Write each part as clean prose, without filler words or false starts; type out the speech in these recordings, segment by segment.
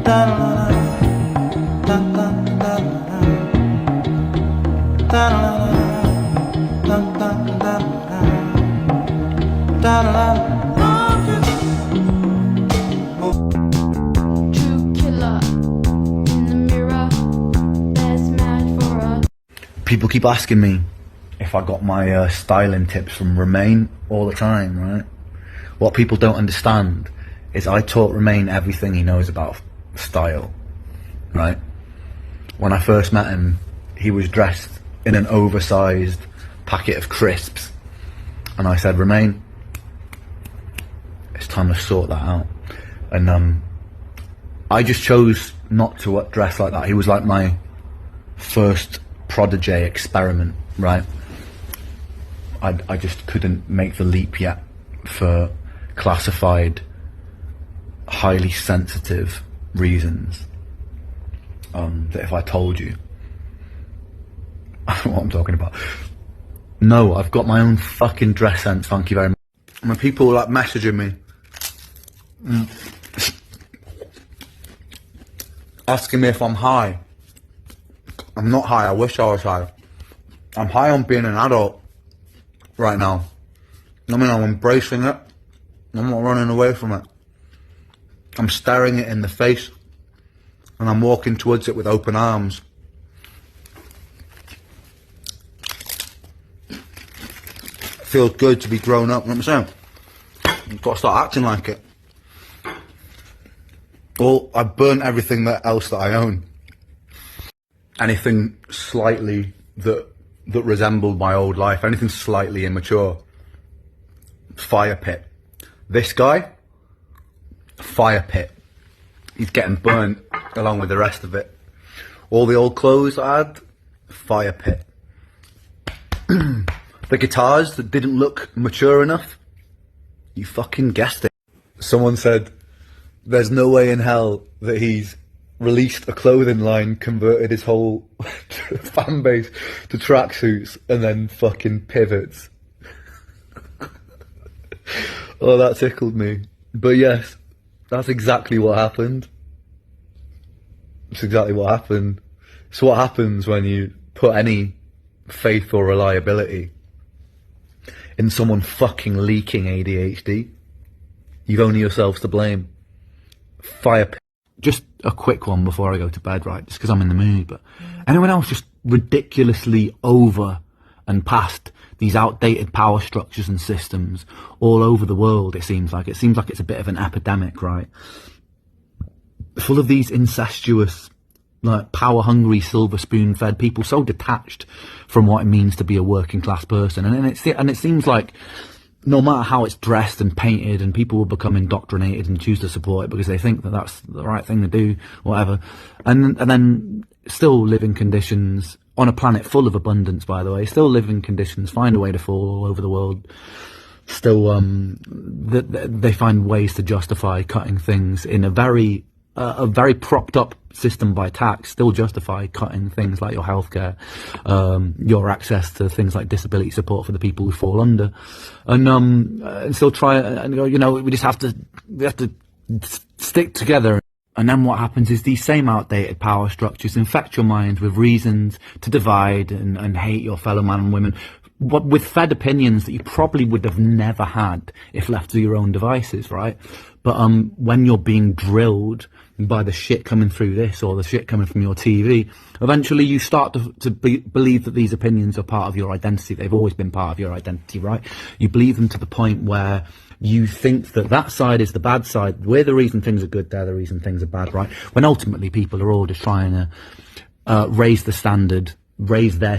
People keep asking me if I got my styling tips from Remain all the time, right? What people don't understand is I taught Remain everything he knows about style, right? When I first met him, he was dressed in an oversized packet of crisps, and I said, Remain, it's time to sort that out. And I just chose not to dress like that. He was like my first prodigy experiment, right? I just couldn't make the leap yet for classified, highly sensitive reasons. That if I told you, I don't know what I'm talking about. No, I've got my own fucking dress sense, thank you very much. When people like messaging me, asking me if I'm high. I'm not high, I wish I was high. I'm high on being an adult right now. I mean, I'm embracing it. I'm not running away from it. I'm staring it in the face, and I'm walking towards it with open arms. It feels good to be grown up, you know what I'm saying? You've got to start acting like it. Well, I burnt everything else that I own. Anything slightly that resembled my old life, anything slightly immature, fire pit. This guy, fire pit. He's getting burnt along with the rest of it. All the old clothes I had, fire pit. The guitars that didn't look mature enough, you fucking guessed it. Someone said, there's no way in hell that he's released a clothing line, converted his whole fan base to tracksuits, and then fucking pivots. Oh, that tickled me. But yes, that's exactly what happened. It's exactly what happened. It's what happens when you put any faith or reliability in someone fucking leaking ADHD. You've only yourselves to blame. Fire pit. Just a quick one before I go to bed, right? Just because I'm in the mood, but anyone else just ridiculously over and past these outdated power structures and systems all over the world, it seems like. It seems like it's a bit of an epidemic, right? Full of these incestuous, like power-hungry, silver spoon-fed people, so detached from what it means to be a working class person. And it seems like no matter how it's dressed and painted, and people will become indoctrinated and choose to support it because they think that that's the right thing to do, whatever. And then still live in conditions on a planet full of abundance, by the way, still live in conditions, find a way to fall all over the world. Still, they find ways to justify cutting things in a very propped up system by tax, still justify cutting things like your healthcare, your access to things like disability support for the people who fall under, and still try and go, we have to stick together. And then what happens is these same outdated power structures infect your mind with reasons to divide and hate your fellow man and women, with fed opinions that you probably would have never had if left to your own devices, right? But when you're being drilled by the shit coming through this or the shit coming from your TV, eventually you start to believe that these opinions are part of your identity. They've always been part of your identity, right? You believe them to the point where you think that side is the bad side. We're the reason things are good, they're the reason things are bad, right? When ultimately people are all just trying to raise their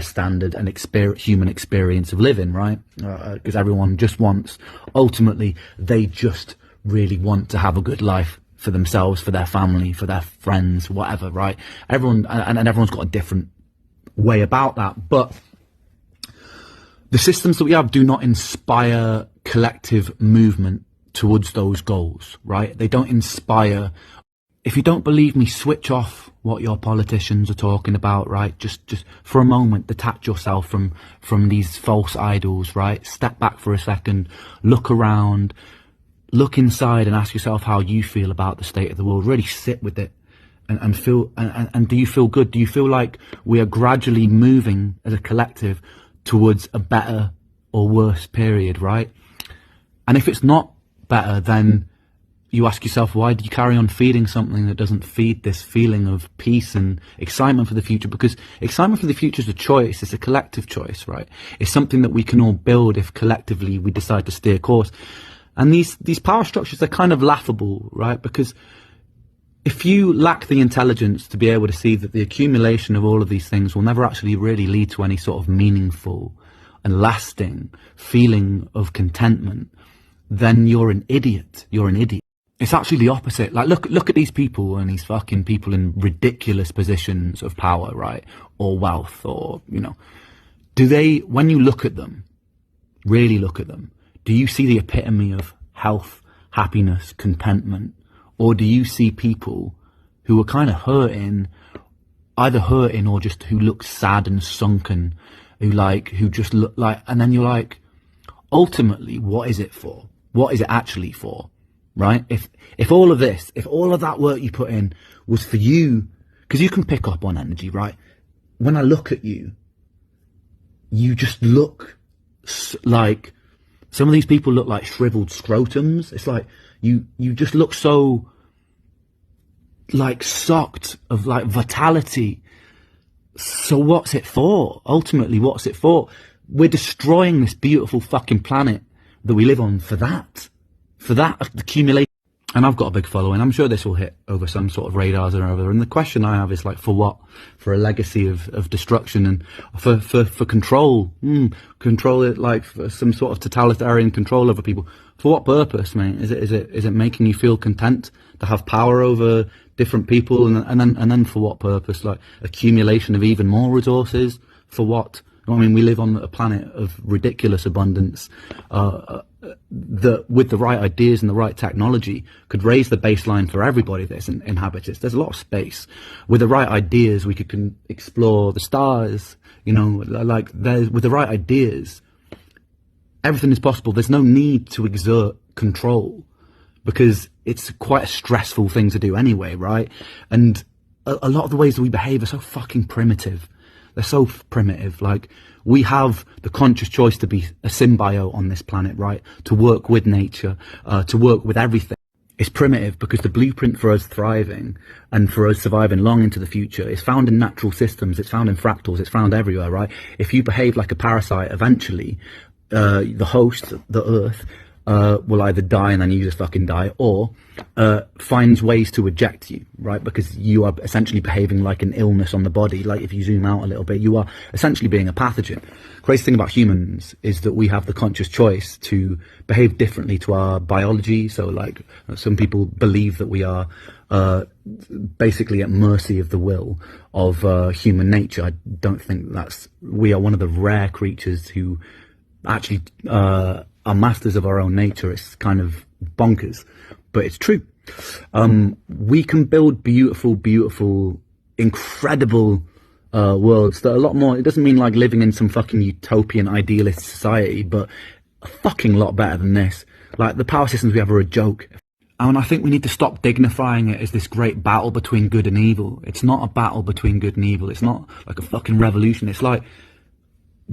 standard and human experience of living, right? Because everyone just wants, ultimately, they just really want to have a good life for themselves, for their family, for their friends, whatever, right? Everyone's got a different way about that, but the systems that we have do not inspire collective movement towards those goals, right? They don't inspire. If you don't believe me, switch off what your politicians are talking about, right? Just for a moment, detach yourself from these false idols, right? Step back for a second, look around, look inside and ask yourself how you feel about the state of the world. Really sit with it. and feel, and do you feel good? Do you feel like we are gradually moving as a collective towards a better or worse period, right? And if it's not better, then you ask yourself, why do you carry on feeding something that doesn't feed this feeling of peace and excitement for the future? Because excitement for the future is a choice. It's a collective choice, right? It's something that we can all build if collectively we decide to steer course. And these power structures, they're kind of laughable, right? Because if you lack the intelligence to be able to see that the accumulation of all of these things will never actually really lead to any sort of meaningful and lasting feeling of contentment, then you're an idiot. You're an idiot. It's actually the opposite. Like, look at these people and these fucking people in ridiculous positions of power, right? Or wealth, or, you know. Do they, when you look at them, really look at them, do you see the epitome of health, happiness, contentment? Or do you see people who are kind of hurting, either hurting or just who look sad and sunken, who just look like, and then you're like, ultimately, what is it for? What is it actually for? Right? If all of this, if all of that work you put in was for you, because you can pick up on energy, right? When I look at you, you just look like, some of these people look like shriveled scrotums. It's like, you just look so, like, sucked of, like, vitality. So what's it for? Ultimately, what's it for? We're destroying this beautiful fucking planet that we live on for that accumulation. And I've got a big following. I'm sure this will hit over some sort of radars or other. And the question I have is, like, for what? For a legacy of destruction and for control. Control it, like, for some sort of totalitarian control over people. For what purpose, mate? Is it making you feel content to have power over different people? And then for what purpose? Like, accumulation of even more resources? For what? I mean, we live on a planet of ridiculous abundance, that with the right ideas and the right technology could raise the baseline for everybody that's inhabits it. There's a lot of space. With the right ideas, we could explore the stars, you know, like, with the right ideas, everything is possible. There's no need to exert control because it's quite a stressful thing to do anyway, right? And a lot of the ways that we behave are so fucking primitive. They're so primitive. Like, we have the conscious choice to be a symbiote on this planet, right? To work with nature, to work with everything. It's primitive because the blueprint for us thriving and for us surviving long into the future is found in natural systems. It's found in fractals. It's found everywhere, right? If you behave like a parasite, eventually, the host, the Earth, will either die and then you just fucking die, or finds ways to eject you, right? Because you are essentially behaving like an illness on the body. Like, if you zoom out a little bit, you are essentially being a pathogen. Crazy thing about humans is that we have the conscious choice to behave differently to our biology. So, like, some people believe that we are basically at mercy of the will of human nature. I don't think we are one of the rare creatures who actually are masters of our own nature. It's kind of bonkers, but it's true. We can build beautiful, incredible worlds that are a lot more, it doesn't mean like living in some fucking utopian idealist society, but a fucking lot better than this. Like, the power systems we have are a joke. And I think we need to stop dignifying it as this great battle between good and evil. It's not a battle between good and evil. It's not like a fucking revolution. It's like,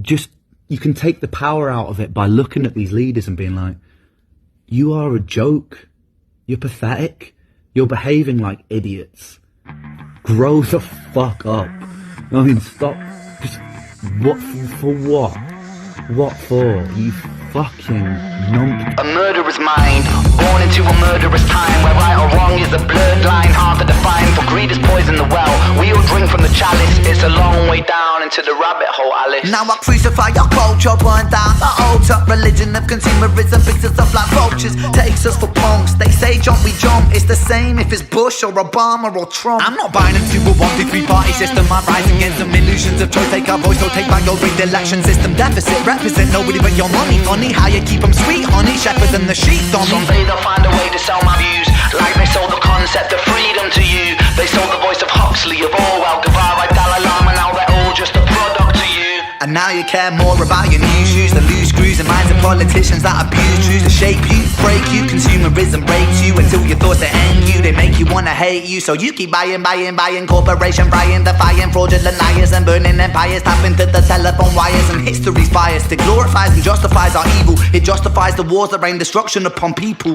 just, you can take the power out of it by looking at these leaders and being like, you are a joke. You're pathetic. You're behaving like idiots. Grow the fuck up. I mean, stop. Just, what for what? What for? You fucking nump. A murderer's mind, born into a murderous time, where right or wrong is a blurred line, hard to define. For greed is poison the well, we all drink from the chalice. It's a long way down into the rabbit hole, Alice. Now I crucify our culture, burn down the altar. Religion of consumerism picks us up like vultures, takes us for punks. They say jump, we jump. It's the same if it's Bush or Obama or Trump. I'm not buying into a 1-2-3 party system. I rise against them illusions of choice. Take our voice or take back your rigged election system. Deficit represent nobody but your money. Funny how you keep them sweet, honey. Shepherds and the sheep on me. Someday they'll find a way to sell my views, like they sold the concept of freedom to you. They sold the voice of Huxley, of Orwell, Guevara, Dalai Lama. Now they're all just a product to you. And now you care more about your news, use the loose screws and minds of politicians that abuse truths to shape you, break you. Consumerism breaks you until your thoughts to end you. They make you wanna hate you, so you keep buying. Corporation frying, defying fraudulent liars and burning empires, tapping to the telephone wires. And history's biased, it glorifies and justifies our evil. It justifies the wars that rain destruction upon people.